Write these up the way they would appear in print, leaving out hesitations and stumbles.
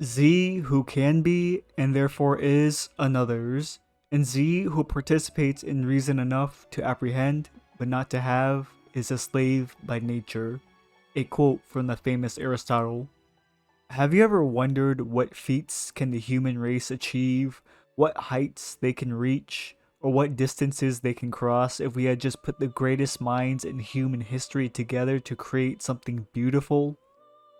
Z, who can be, and therefore is, another's, and Z, who participates in reason enough to apprehend, but not to have, is a slave by nature. A quote from the famous Aristotle. Have you ever wondered what feats can the human race achieve, what heights they can reach, or what distances they can cross if we had just put the greatest minds in human history together to create something beautiful?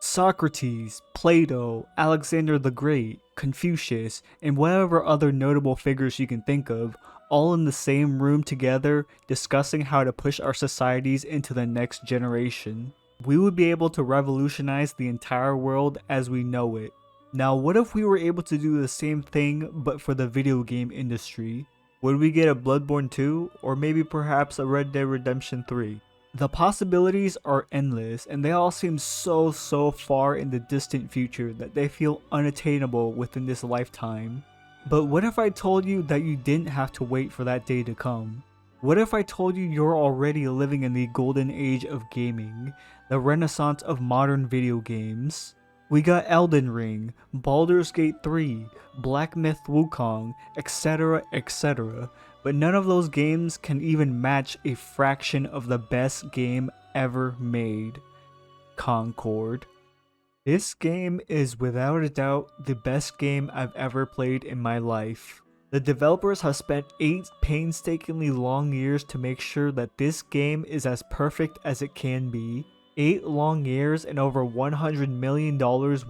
Socrates, Plato, Alexander the Great, Confucius, and whatever other notable figures you can think of, all in the same room together discussing how to push our societies into the next generation. We would be able to revolutionize the entire world as we know it. Now, what if we were able to do the same thing but for the video game industry? Would we get a Bloodborne 2, or maybe perhaps a Red Dead Redemption 3? The possibilities are endless, and they all seem so far in the distant future that they feel unattainable within this lifetime. But what if I told you that you didn't have to wait for that day to come? What if I told you you're already living in the golden age of gaming, the renaissance of modern video games? We got Elden Ring, Baldur's Gate 3, Black Myth Wukong, etc, etc, but none of those games can even match a fraction of the best game ever made, Concord. This game is without a doubt the best game I've ever played in my life. The developers have spent 8 painstakingly long years to make sure that this game is as perfect as it can be. 8 long years and over $100 million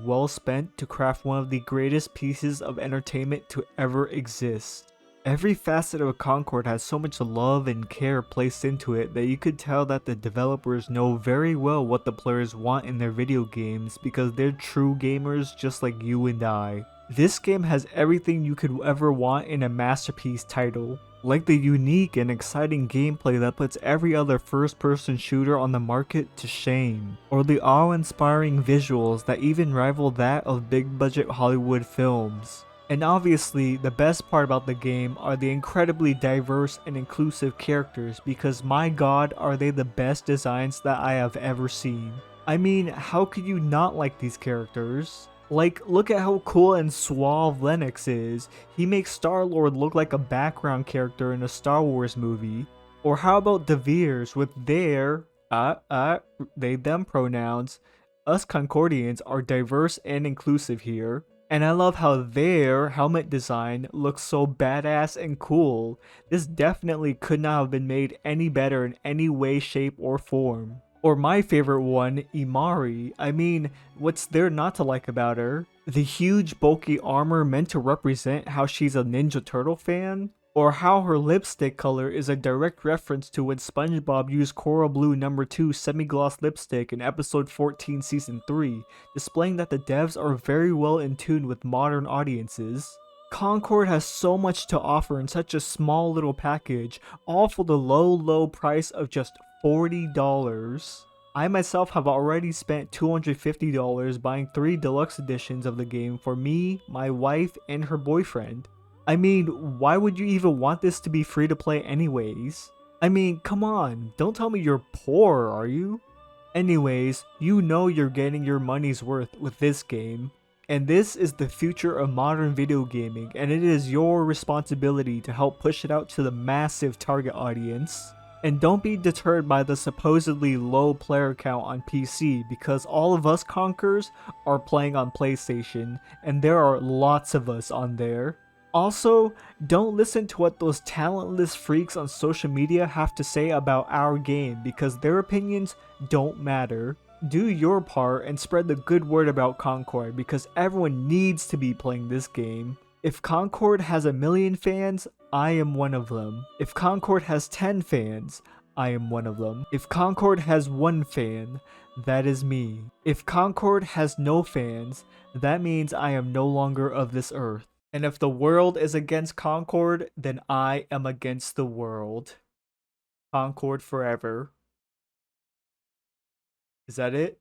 well spent to craft one of the greatest pieces of entertainment to ever exist. Every facet of Concord has so much love and care placed into it that you could tell that the developers know very well what the players want in their video games because they're true gamers just like you and I. This game has everything you could ever want in a masterpiece title, like the unique and exciting gameplay that puts every other first-person shooter on the market to shame, or the awe-inspiring visuals that even rival that of big-budget Hollywood films. And obviously, the best part about the game are the incredibly diverse and inclusive characters because my god are they the best designs that I have ever seen. I mean, how could you not like these characters? Like, look at how cool and suave Lennox is. He makes Star-Lord look like a background character in a Star Wars movie. Or how about De Veers with their, they them pronouns. Us Concordians are diverse and inclusive here. And I love how their helmet design looks so badass and cool. This definitely could not have been made any better in any way, shape, or form. Or my favorite one, Imari. I mean, what's there not to like about her? The huge bulky armor meant to represent how she's a Ninja Turtle fan? Or how her lipstick color is a direct reference to when SpongeBob used Coral Blue No. 2 semi-gloss lipstick in episode 14 season 3, displaying that the devs are very well in tune with modern audiences. Concord has so much to offer in such a small little package, all for the low price of just $40. I myself have already spent $250 buying 3 deluxe editions of the game for me, my wife, and her boyfriend. I mean, why would you even want this to be free to play anyways? I mean, come on, don't tell me you're poor, are you? Anyways, you know you're getting your money's worth with this game. And this is the future of modern video gaming, and it is your responsibility to help push it out to the massive target audience. And don't be deterred by the supposedly low player count on PC because all of us conkers are playing on PlayStation, and there are lots of us on there. Also, don't listen to what those talentless freaks on social media have to say about our game because their opinions don't matter. Do your part and spread the good word about Concord because everyone needs to be playing this game. If Concord has 1,000,000 fans, I am one of them. If Concord has 10 fans, I am one of them. If Concord has 1 fan, that is me. If Concord has no fans, that means I am no longer of this earth. And if the world is against Concord, then I am against the world. Concord forever. Is that it?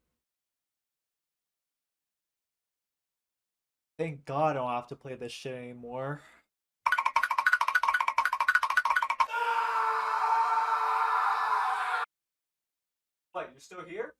Thank God I don't have to play this shit anymore. What, you're still here?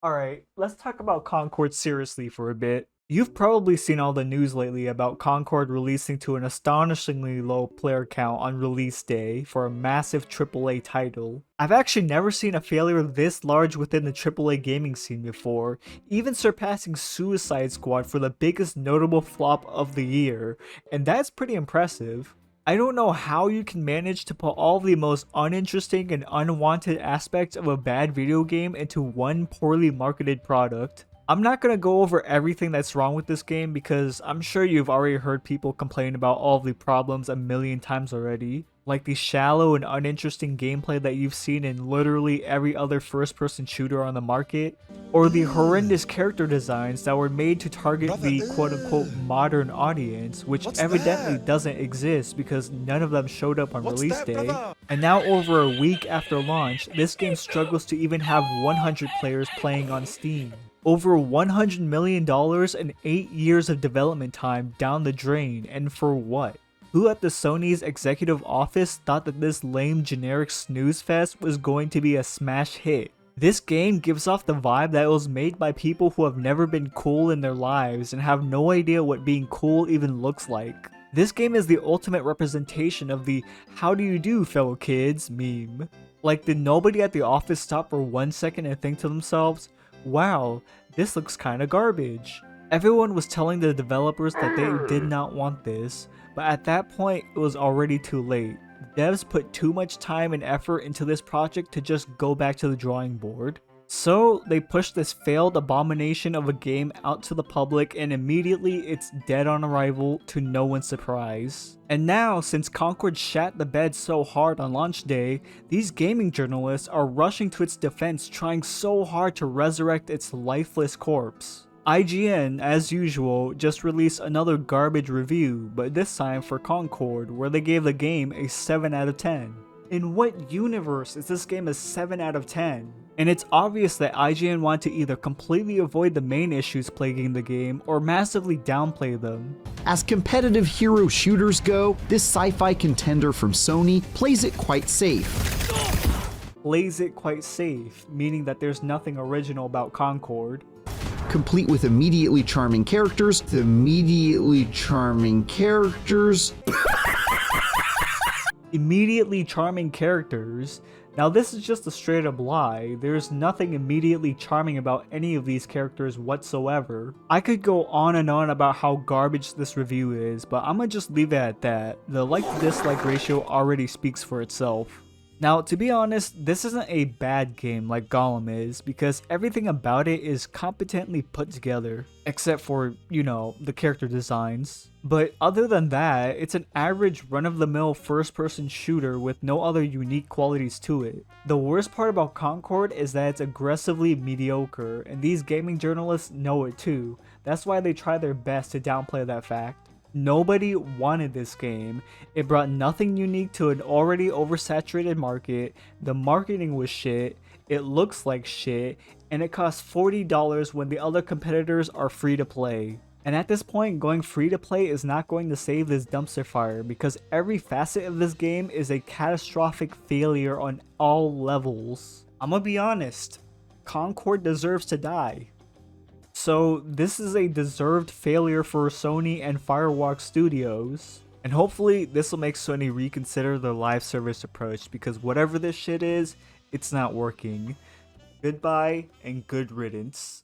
Alright, let's talk about Concord seriously for a bit. You've probably seen all the news lately about Concord releasing to an astonishingly low player count on release day for a massive AAA title. I've actually never seen a failure this large within the AAA gaming scene before, even surpassing Suicide Squad for the biggest notable flop of the year, and that's pretty impressive. I don't know how you can manage to put all the most uninteresting and unwanted aspects of a bad video game into one poorly marketed product. I'm not gonna go over everything that's wrong with this game because I'm sure you've already heard people complain about all of the problems a million times already. Like the shallow and uninteresting gameplay that you've seen in literally every other first person shooter on the market, or the horrendous character designs that were made to target the quote unquote modern audience, which evidently doesn't exist because none of them showed up on release day. And now over a week after launch, this game struggles to even have 100 players playing on Steam. Over $100 million and 8 years of development time down the drain, and for what? Who at the Sony's executive office thought that this lame generic snooze fest was going to be a smash hit? This game gives off the vibe that it was made by people who have never been cool in their lives and have no idea what being cool even looks like. This game is the ultimate representation of the "how do you do, fellow kids" meme. Like, did nobody at the office stop for 1 second and think to themselves, wow, this looks kinda garbage? Everyone was telling the developers that they did not want this, but at that point it was already too late. Devs put too much time and effort into this project to just go back to the drawing board. So they pushed this failed abomination of a game out to the public, and immediately it's dead on arrival to no one's surprise. And now, since Concord shat the bed so hard on launch day, these gaming journalists are rushing to its defense, trying so hard to resurrect its lifeless corpse. IGN, as usual, just released another garbage review, but this time for Concord, where they gave the game a 7 out of 10. In what universe is this game a 7 out of 10? And it's obvious that IGN want to either completely avoid the main issues plaguing the game or massively downplay them. As competitive hero shooters go, this sci-fi contender from Sony plays it quite safe. Plays it quite safe, meaning that there's nothing original about Concord. Complete with immediately charming characters. Immediately charming characters. Now this is just a straight up lie. There's nothing immediately charming about any of these characters whatsoever. I could go on and on about how garbage this review is, but I'm gonna just leave it at that. The like to dislike ratio already speaks for itself. Now, to be honest, this isn't a bad game like Gollum is, because everything about it is competently put together, except for, you know, the character designs. But other than that, it's an average run-of-the-mill first-person shooter with no other unique qualities to it. The worst part about Concord is that it's aggressively mediocre, and these gaming journalists know it too. That's why they try their best to downplay that fact. Nobody wanted this game. It brought nothing unique to an already oversaturated market, the marketing was shit, it looks like shit, and it costs $40 when the other competitors are free to play. And at this point, going free to play is not going to save this dumpster fire because every facet of this game is a catastrophic failure on all levels. I'm gonna be honest, Concord deserves to die. So this is a deserved failure for Sony and Firewalk Studios. And hopefully this will make Sony reconsider their live service approach, because whatever this shit is, it's not working. Goodbye and good riddance.